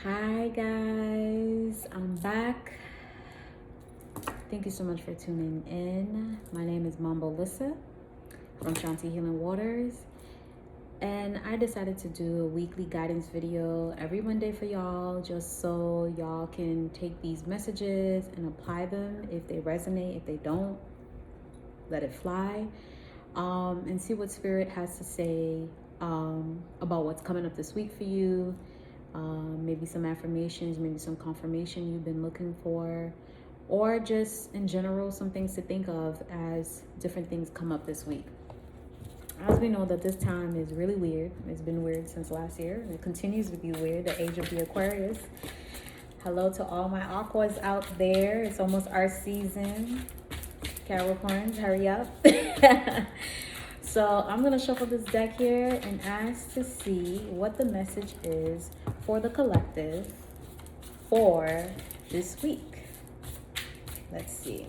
Hi guys, I'm back. Thank you so much for tuning in. My name is Mambo Lissa from Shanti Healing Waters, and I decided to do a weekly guidance video every Monday for y'all, just so y'all can take these messages and apply them. If they resonate, if they don't, let it fly, and see what Spirit has to say about what's coming up this week for you. Maybe some affirmations, maybe some confirmation you've been looking for, or just in general, some things to think of as different things come up this week. As we know that this time is really weird. It's been weird since last year, and it continues to be weird, the age of the Aquarius. Hello to all my aquas out there. It's almost our season. Capricorns, hurry up. So I'm going to shuffle this deck here and ask to see what the message is for the collective for this week. Let's see.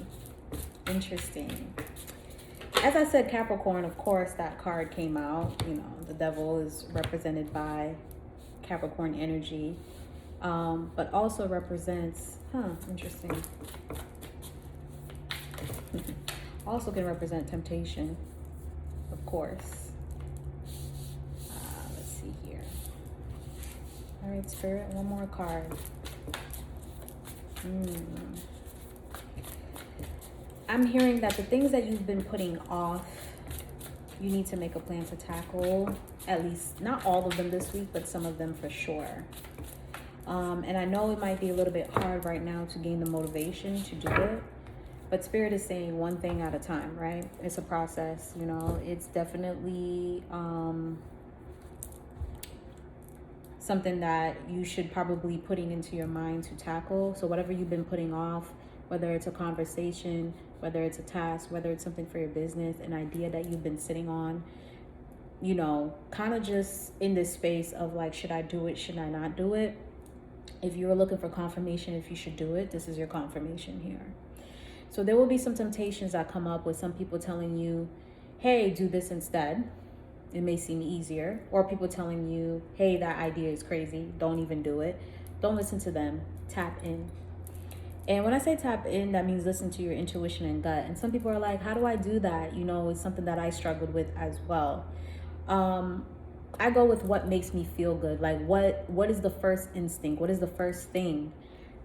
Interesting. As I said, Capricorn, of course, that card came out. You know, the devil is represented by Capricorn energy, but also represents, interesting. Also can represent temptation, of course. Let's see here. All right, Spirit, one more card. I'm hearing that the things that you've been putting off, you need to make a plan to tackle. At least, not all of them this week, but some of them for sure. And I know it might be a little bit hard right now to gain the motivation to do it. But Spirit is saying one thing at a time, right? It's a process, you know. It's definitely something that you should probably putting into your mind to tackle. So whatever you've been putting off, whether it's a conversation, whether it's a task, whether it's something for your business, an idea that you've been sitting on, you know, kind of just in this space of like, should I do it? Should I not do it? If you're looking for confirmation, if you should do it, this is your confirmation here. So there will be some temptations that come up with some people telling you, hey, do this instead. It may seem easier. Or people telling you, hey, that idea is crazy. Don't even do it. Don't listen to them. Tap in. And when I say tap in, that means listen to your intuition and gut. And some people are like, how do I do that? You know, it's something that I struggled with as well. I go with what makes me feel good. Like what is the first instinct? What is the first thing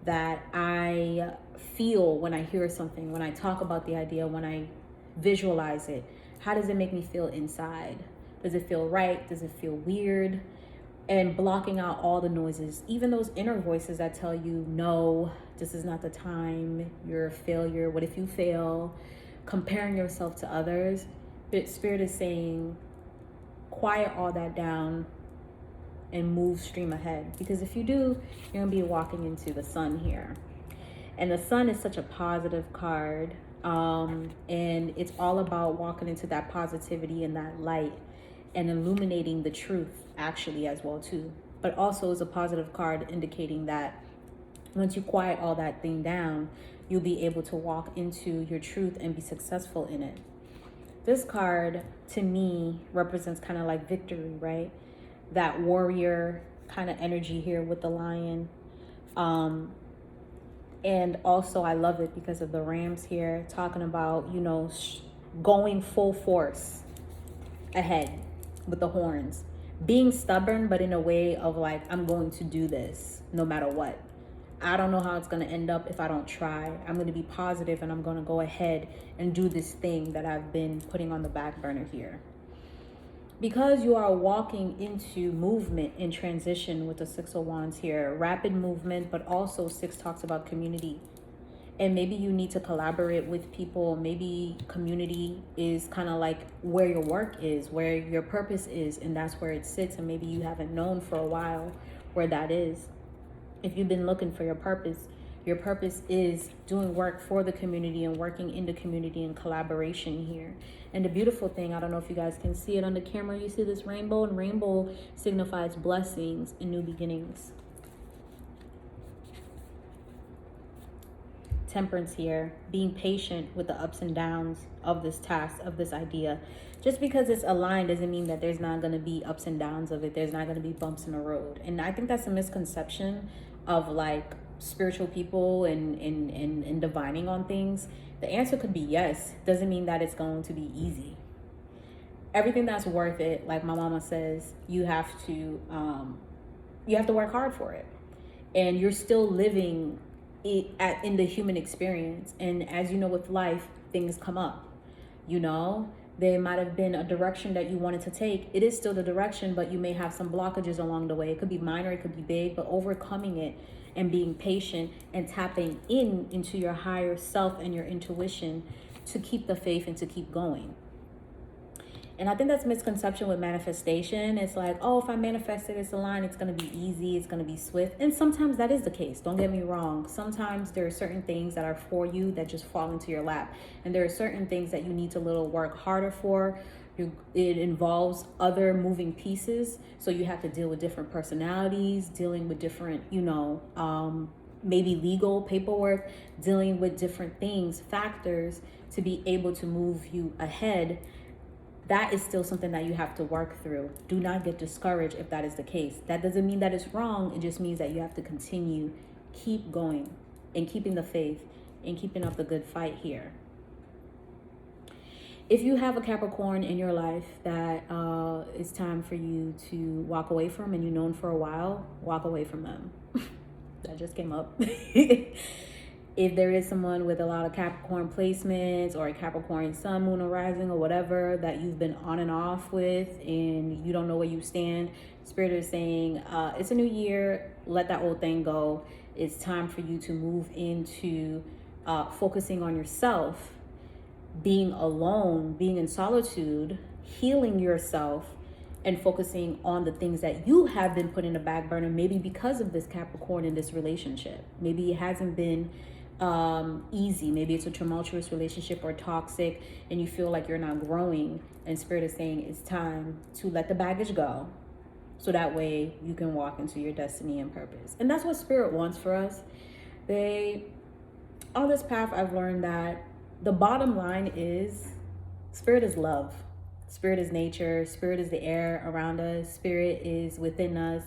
that I feel when I hear something, when I talk about the idea, when I visualize it? How does it make me feel inside? Does it feel right? Does it feel weird? And blocking out all the noises, even those inner voices that tell you, no, this is not the time, you're a failure, what if you fail? Comparing yourself to others. But Spirit is saying, quiet all that down and move stream ahead, because if you do, you're gonna be walking into the sun here, and the sun is such a positive card, and it's all about walking into that positivity and that light and illuminating the truth actually as well too. But also is a positive card indicating that once you quiet all that thing down, you'll be able to walk into your truth and be successful in it. This card to me represents kind of like victory, right? That warrior kind of energy here with the lion. And also I love it because of the rams here, talking about, you know, going full force ahead with the horns. Being stubborn, but in a way of like, I'm going to do this no matter what. I don't know how it's going to end up if I don't try. I'm going to be positive and I'm going to go ahead and do this thing that I've been putting on the back burner here. Because you are walking into movement in transition with the Six of Wands here, rapid movement, but also Six talks about community. And maybe you need to collaborate with people. Maybe community is kind of like where your work is, where your purpose is, and that's where it sits. And maybe you haven't known for a while where that is. If you've been looking for your purpose is doing work for the community and working in the community and collaboration here. And the beautiful thing, I don't know if you guys can see it on the camera, you see this rainbow, and rainbow signifies blessings and new beginnings. temperance here, being patient with the ups and downs of this task, of this idea. Just because it's aligned doesn't mean that there's not going to be ups and downs of it. There's not going to be bumps in the road. And I think that's a misconception of like spiritual people and divining on things. The answer could be yes. Doesn't mean that it's going to be easy. Everything that's worth it, like my mama says, you have to work hard for it. And you're still living in the human experience. And as you know, with life, things come up. You know, there might have been a direction that you wanted to take. It is still the direction, but you may have some blockages along the way. It could be minor, it could be big, but overcoming it and being patient and tapping into your higher self and your intuition to keep the faith and to keep going. And I think that's a misconception with manifestation. It's like, oh, if I manifest it, it's aligned, it's going to be easy, it's going to be swift. And sometimes that is the case. Don't get me wrong. Sometimes there are certain things that are for you that just fall into your lap. And there are certain things that you need to work harder for. It involves other moving pieces. So you have to deal with different personalities, dealing with different, maybe legal paperwork, dealing with different things, factors to be able to move you ahead. That is still something that you have to work through. Do not get discouraged if that is the case. That doesn't mean that it's wrong. It just means that you have to continue, keep going, and keeping the faith and keeping up the good fight here. If you have a Capricorn in your life that it's time for you to walk away from and you've known for a while, walk away from them. That just came up. If there is someone with a lot of Capricorn placements or a Capricorn sun, moon, or rising or whatever that you've been on and off with and you don't know where you stand, Spirit is saying it's a new year. Let that old thing go. It's time for you to move into focusing on yourself, being alone, being in solitude, healing yourself, and focusing on the things that you have been put in the back burner, maybe because of this Capricorn in this relationship. Maybe it hasn't been easy. Maybe it's a tumultuous relationship or toxic and you feel like you're not growing, and Spirit is saying it's time to let the baggage go so that way you can walk into your destiny and purpose. And that's what Spirit wants for us. On this path, I've learned that the bottom line is Spirit is love. Spirit is nature. Spirit is the air around us. Spirit is within us,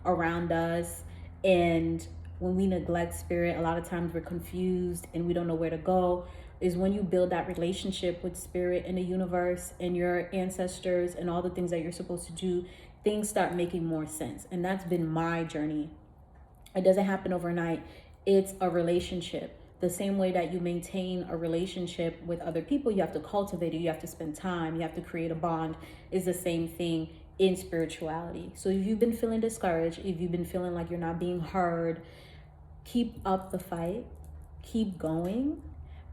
around us. And when we neglect Spirit, a lot of times we're confused and we don't know where to go. Is when you build that relationship with Spirit and the universe and your ancestors and all the things that you're supposed to do, things start making more sense. And that's been my journey. It doesn't happen overnight. It's a relationship. The same way that you maintain a relationship with other people, you have to cultivate it, you have to spend time, you have to create a bond, is the same thing in spirituality. So if you've been feeling discouraged, if you've been feeling like you're not being heard, keep up the fight, keep going,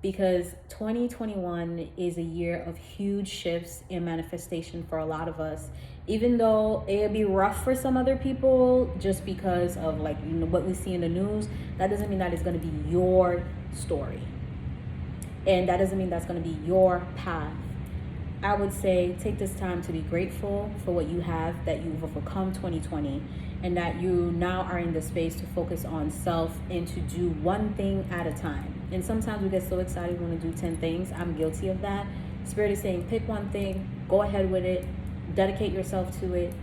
because 2021 is a year of huge shifts in manifestation for a lot of us. Even though it'll be rough for some other people just because of what we see in the news, that doesn't mean that it's going to be your story. And that doesn't mean that's going to be your path. I would say take this time to be grateful for what you have, that you've overcome 2020, and that you now are in the space to focus on self and to do one thing at a time. And sometimes we get so excited we want to do 10 things. I'm guilty of that. Spirit is saying pick one thing, go ahead with it, dedicate yourself to it,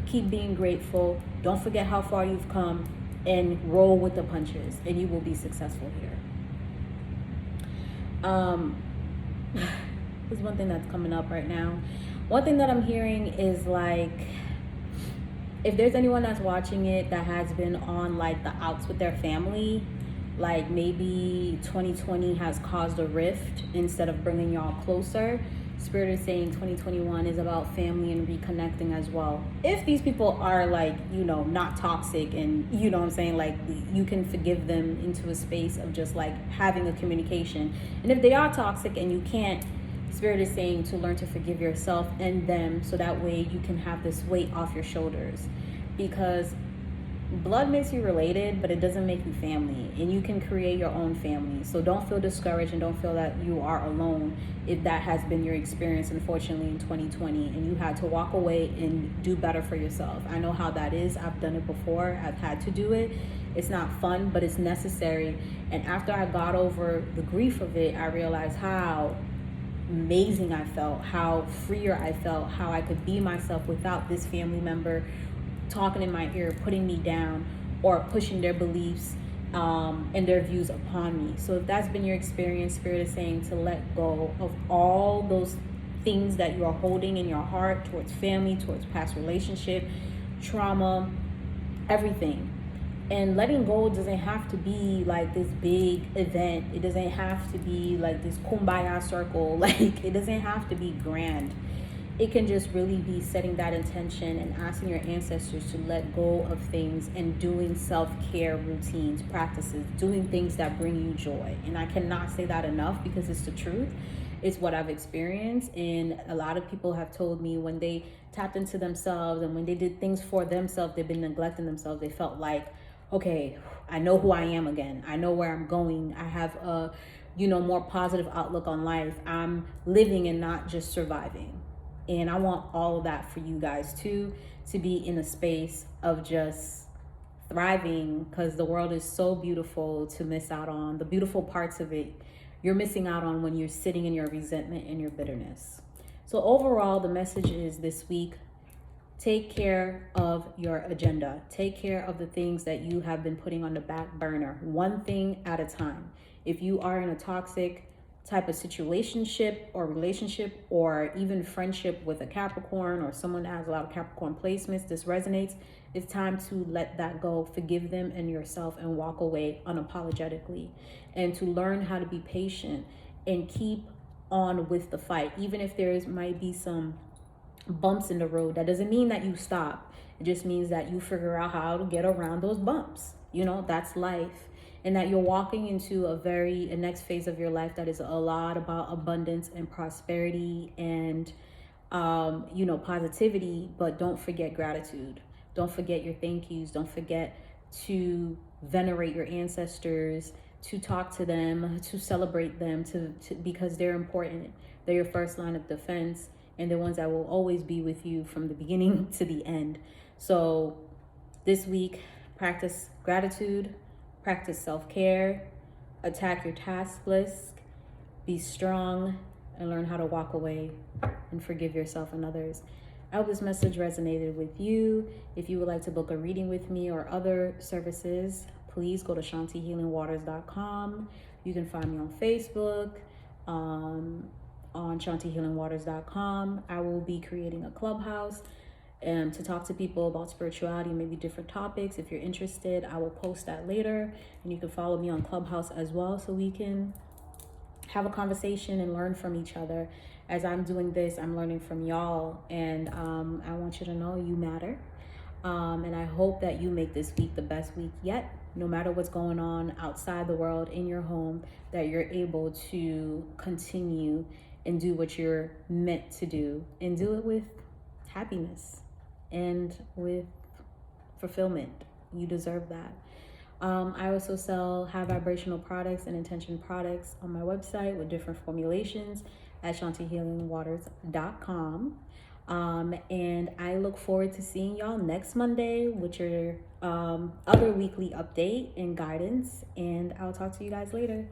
keep being grateful, don't forget how far you've come, and roll with the punches, and you will be successful here. There's one thing that's coming up right now. One thing that I'm hearing is if there's anyone that's watching it that has been on the outs with their family, maybe 2020 has caused a rift instead of bringing y'all closer. Spirit is saying 2021 is about family and reconnecting as well. If these people are not toxic and you know what I'm saying, you can forgive them into a space of just having a communication. And if they are toxic and you can't, Spirit is saying to learn to forgive yourself and them so that way you can have this weight off your shoulders. Because blood makes you related, but it doesn't make you family. And you can create your own family. So don't feel discouraged and don't feel that you are alone if that has been your experience, unfortunately, in 2020. And you had to walk away and do better for yourself. I know how that is. I've done it before. I've had to do it. It's not fun, but it's necessary. And after I got over the grief of it, I realized how amazing I felt, how freer I felt, how I could be myself without this family member talking in my ear, putting me down, or pushing their beliefs and their views upon me. So if that's been your experience, Spirit is saying to let go of all those things that you are holding in your heart towards family, towards past relationship, trauma, everything. And letting go doesn't have to be like this big event. It doesn't have to be like this kumbaya circle. Like, it doesn't have to be grand. It can just really be setting that intention and asking your ancestors to let go of things and doing self-care routines, practices, doing things that bring you joy. And I cannot say that enough because it's the truth. It's what I've experienced. And a lot of people have told me when they tapped into themselves and when they did things for themselves, they've been neglecting themselves. They felt like, okay, I know who I am again. I know where I'm going. I have a, more positive outlook on life. I'm living and not just surviving. And I want all of that for you guys too, to be in a space of just thriving, because the world is so beautiful to miss out on. The beautiful parts of it, you're missing out on when you're sitting in your resentment and your bitterness. So overall, the message is this week, take care of your agenda. Take care of the things that you have been putting on the back burner, one thing at a time. If you are in a toxic type of situationship or relationship or even friendship with a Capricorn or someone that has a lot of Capricorn placements, this resonates, it's time to let that go, forgive them and yourself, and walk away unapologetically, and to learn how to be patient and keep on with the fight. Even if might be some bumps in the road, that doesn't mean that you stop. It just means that you figure out how to get around those bumps. That's life. And that you're walking into a next phase of your life that is a lot about abundance and prosperity and positivity. But don't forget gratitude. Don't forget your thank yous. Don't forget to venerate your ancestors, to talk to them, to celebrate them, to because they're important. They're your first line of defense, and they're ones that will always be with you from the beginning to the end. So this week, practice gratitude, practice self-care, attack your task list, be strong, and learn how to walk away and forgive yourself and others. I hope this message resonated with you. If you would like to book a reading with me or other services, please go to shantihealingwaters.com. You can find me on Facebook, on shantihealingwaters.com. I will be creating a clubhouse to talk to people about spirituality, maybe different topics. If you're interested, I will post that later, and you can follow me on Clubhouse as well, so we can have a conversation and learn from each other. As I'm doing this, I'm learning from y'all, and I want you to know you matter. And I hope that you make this week the best week yet, no matter what's going on outside the world, in your home, that you're able to continue and do what you're meant to do, and do it with happiness and with fulfillment. You deserve that. I also sell high vibrational products and intention products on my website with different formulations at shantihealingwaters.com. And I look forward to seeing y'all next Monday with your other weekly update and guidance. And I'll talk to you guys later.